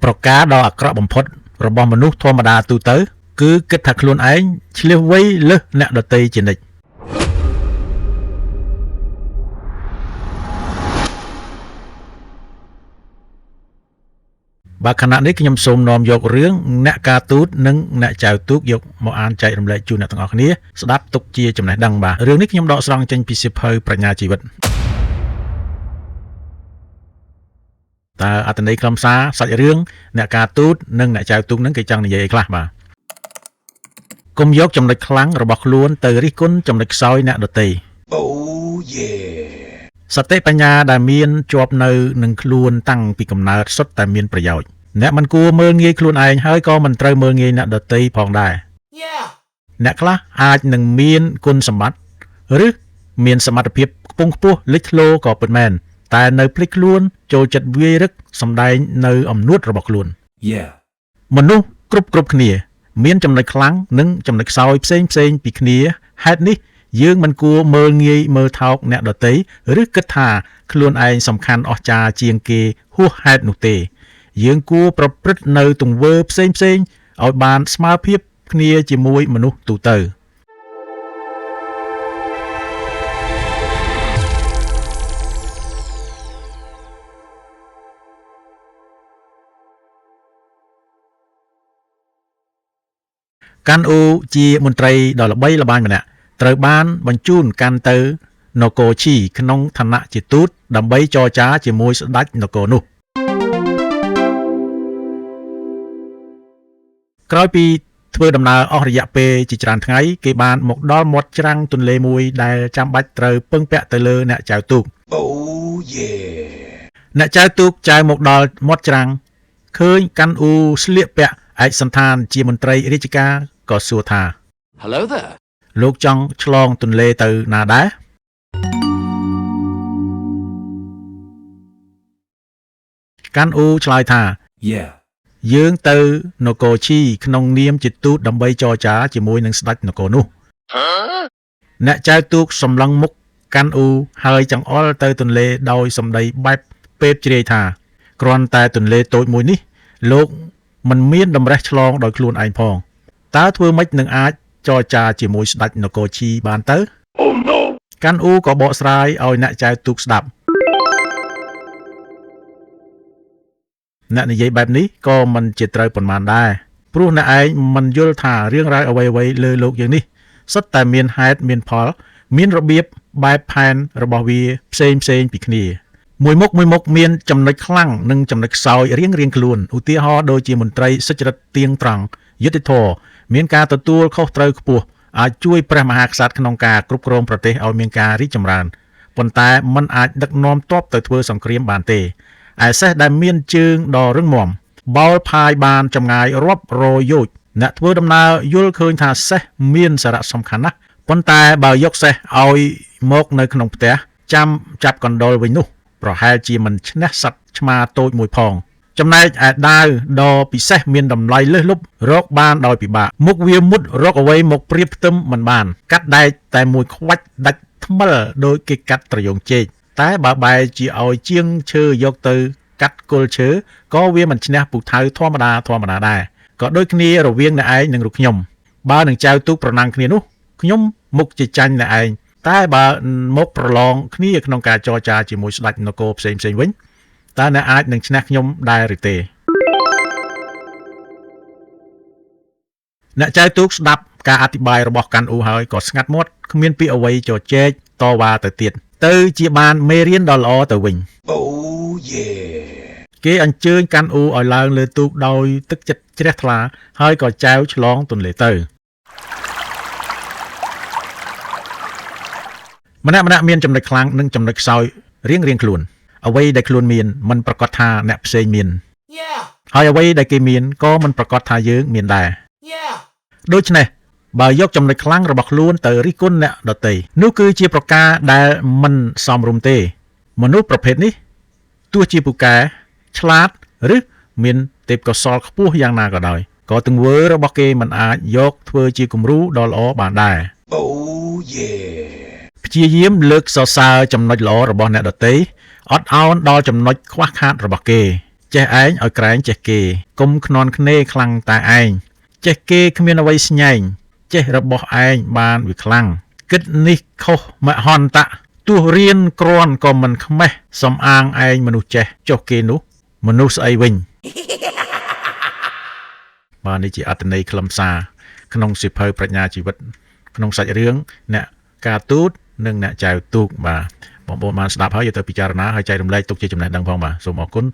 ប្រការដ៏អាក្រក់បំផុតរបស់មនុស្សធម្មតាទូទៅគឺគិតថាខ្លួនឯងឆ្លៀសវៃលើសអ្នកដទៃជានិច្ចបើខណៈនេះខ្ញុំសូមនាំយករឿងអ្នកការទូតនិងអ្នកចៅទូកយកមកអានចែករំលែកជូនអ្នកទាំងអស់គ្នាស្ដាប់ទុកជាចំណេះដឹងបាទរឿងនេះខ្ញុំដកស្រង់ចេញពីសៀវភៅប្រាជ្ញាជីវិតតើអត្ថន័យខ្លឹមសារសាច់រឿងអ្នកការទូតនិងអ្នកចៅទូកនឹងគេចង់និយាយអីខ្លះបាទកុំយកចំណុចខ្លាំងរបស់ខ្លួនទៅរិះគន់ចំណុចខ្សោយអ្នកដទៃសតិបញ្ញាដែលមានជាប់នៅនឹងខ្លួនតាំងពីកំណើតសុទ្ធតែមានប្រយោជន៍អ្នកមិនគួរមើលងាយខ្លួនឯងហើយក៏មិនត្រូវមើលងាយអ្នកដទៃផងដែរអ្នកខ្លះអាចនឹងមានគុណសម្បត្តិឬមានសមត្ថភាពខ្ពង់ខ្ពស់លេចធ្លោក៏ពិតមែនតែនៅភ្លេចខ្លួនចូលចិត្តវាយរឹកសម្ដែងនៅអំនួតរបស់ខ្លួនមនុស្សគ្រប់គ្នាមានចំណុចខ្លាំងនិងចំណុចខ្សោយផ្សេងពីគ្នាហេតុនេះយើងមិនគួរមើលងាយមើលថោកអ្នកដទៃឬគិតថាខ្លួនឯងសំខាន់អស្ចារ្យជាងគេហួសហេតុនោះទេយើងគួរប្រព្រឹត្តនៅទង្វើផ្សេងឲ្យបានស្មើភាពគ្នាជាមួយមនុស្សទូទៅកាន់អ៊ូជាមន្ត្រីដ៏ល្បីល្បាញម្នាក់ត្រូវបានបញ្ជូនកាន់ទៅនគរឈីក្នុងឋានៈជាទូតដើម្បីចរចាជាមួយស្ដេចនគរនោះក្រោយពីធ្វើដំណើរអស់រយៈពេលជាច្រើនថ្ងៃគេបានមកដល់មាត់ច្រាំងទន្លេមួយដែលចាំបាច់ត្រូវពឹងពាក់ទៅលើអ្នកចែវទូកអ្នកចែវទូកចែវមកដល់មាត់ច្រាំងឃើញកាន់អ៊ូស្លៀកពាក់ឯកសណ្ឋានជាមន្ត្រីរាជការក៏សួរថា Hello there លោកចង់ឆ្លងទន្លេទៅណាដែរកាន់អ៊ូឆ្លើយថា Yeah យើងទៅនគរឈីក្នុងនាមជាទូតដើម្បីចរចាជាមួយនឹងស្ដេចនគរនោះអ្នកចែវទូកសម្លឹងមុខកាន់អ៊ូហើយចង្អុលទៅទន្លេដោយសម្ដីបែបពេបជ្រាយថាគ្រាន់តែទន្លេតូចមួយនេះលោកមិនមានតម្រេះឆ្លងដោយខ្លួនឯងផងតើធ្វើម៉េចនឹងអាចចរចាជាមួយស្ដេចនគរឈីបានទៅកាន់អ៊ូក៏បកស្រាយឲ្យអ្នកចែវទូកស្ដាប់អ្នកនិយាយបែបនេះក៏មិនជាត្រូវប៉ុន្មានដែរព្រោះអ្នកឯងមិនយល់ថារឿងរ៉ាវអ្វីៗលើโลกយើងនេះសុទ្ធតែមានហេតុមានផលមានរបៀបបែបផែនរបស់វាផ្សេងពីគ្នាមួយមុខមានចំណុចខ្លាំងនិងចំណុចខ្សោយរៀងខ្លួនឧទាហរណ៍ដូចជាមន្ត្រីសុចរិតទៀងត្រង់យុត្តិធម៌មានការទទួលខុសត្រូវខ្ពស់អាចជួយព្រះមហាក្សត្រក្នុងការគ្រប់គ្រងប្រទេសឲ្យមានការរីកចម្រើនប៉ុន្តែมันអាចដឹកនាំទ័ពទៅធ្វើសង្គ្រាមបានទេឯសេះដែលមានជើងដ៏រឹងមាំបោលផាយបានចម្ងាយរាប់រយយោជន៍អ្នកធ្វើដំណើរយល់ឃើញថាសេះមានសារៈសំខាន់ណាស់ប៉ុន្តែបើយកសេះឲ្យមកនៅក្នុងផ្ទះចាំចាប់កណ្ដុរវិញនោះប្រហែលជាមិនឈ្នះសត្វឆ្មាតូចមួយផងចំណែកឯដាវដ៏ពិសេសមានតម្លៃលើសលប់រកបានដោយពិបាកមុខវាមុតរកអ្វីមកព្រៀបផ្ទឹមមិនបានកាត់ដែកតែមួយខ្វាច់ដាច់ថ្មិលដោយគេកាត់ត្រយងចេកតែបើបែរជាឲ្យជាងឈើយកទៅកាត់គល់ឈើក៏វាមិនឈ្នះពូថៅធម្មតាដែរក៏ដូចគ្នារវាងអ្នកឯងនិងរូបខ្ញុំបើនឹងចៅទូកប្រណាំងគ្នានោះខ្ញុំមុខជាចាញ់អ្នកឯងតែបើមកប្រឡងគ្នាក្នុងការចរចាជាមួយស្ដេចនគរផ្សេងវិញតើអ្នកអាចនឹងឈ្នះខ្ញុំដែរឬទេអ្នកចៅទូកស្ដាប់ការអធិប្បាយរបស់កាន់អ៊ូហើយក៏ស្ងាត់មាត់គ្មានពាក្យអ្វីជជែកតវ៉ាទៅទៀតទៅជាបានមេរៀនដ៏ល្អទៅវិញគេអញ្ជើញកាន់អ៊ូឲ្យឡើងលើទូកដោយទឹកចិត្តជ្រះថ្លាហើយក៏ចែវឆ្លងទន្លេទៅម្នាក់មានចំណុចខ្លាំងនិងចំណុចខ្សោយរៀងខ្លួនអ្វីដែលខ្លួនមានមិនប្រកាសថាអ្នកផ្សេងមានហើយអ្វីដែលគេមានក៏មិនប្រកាសថាយើងមានដែរដូច្នេះបើយកចំណុចខ្លាំងរបស់ខ្លួនទៅរិះគន់អ្នកដទៃនោះគឺជាប្រការដែលមិនសមរម្យទេមនុស្សប្រភេទនេះទោះជាពូកែឆ្លាតឬមានទេពកោសល្យខ្ពស់យ៉ាងណាក៏ដោយក៏ទង្វើរបស់គេមិនអាចយកធ្វើជាគំរូដ៏ល្អបានដែរព្យាយាមលើកសរសើរចំណុចល្អរបស់អ្នកដទៃអត់ឱនដល់ចំណុចខ្វះខាតរបស់គេ ចេះឯងឲ្យក្រែងចេះគេកុំខ្នន់ខ្នេខ្លាំងតែឯងចេះគេគ្មានអ្វីស្ញែងចេះរបស់ឯងបានវាខ្លាំងគិតនេះខុសមហន្តៈទោះរៀនក្រាន់ក៏មិនខ្មេះសំអាងឯងមនុស្សចេះចុះគេនោះមនុស្សស្អីវិញបាទនេះជាអត្ថន័យខ្លឹមសារក្នុងសៀវភៅប្រាជ្ញាជីវិតក្នុងសាច់រឿងអ្នកការទូតនិងអ្នកចែវទូកបាទបងប្អូនបានស្ដាប់ហើយយកទៅពិចារណាហើយចែករំលែកទុកជាចំណេះដឹងផងបាទសូមអរគុណ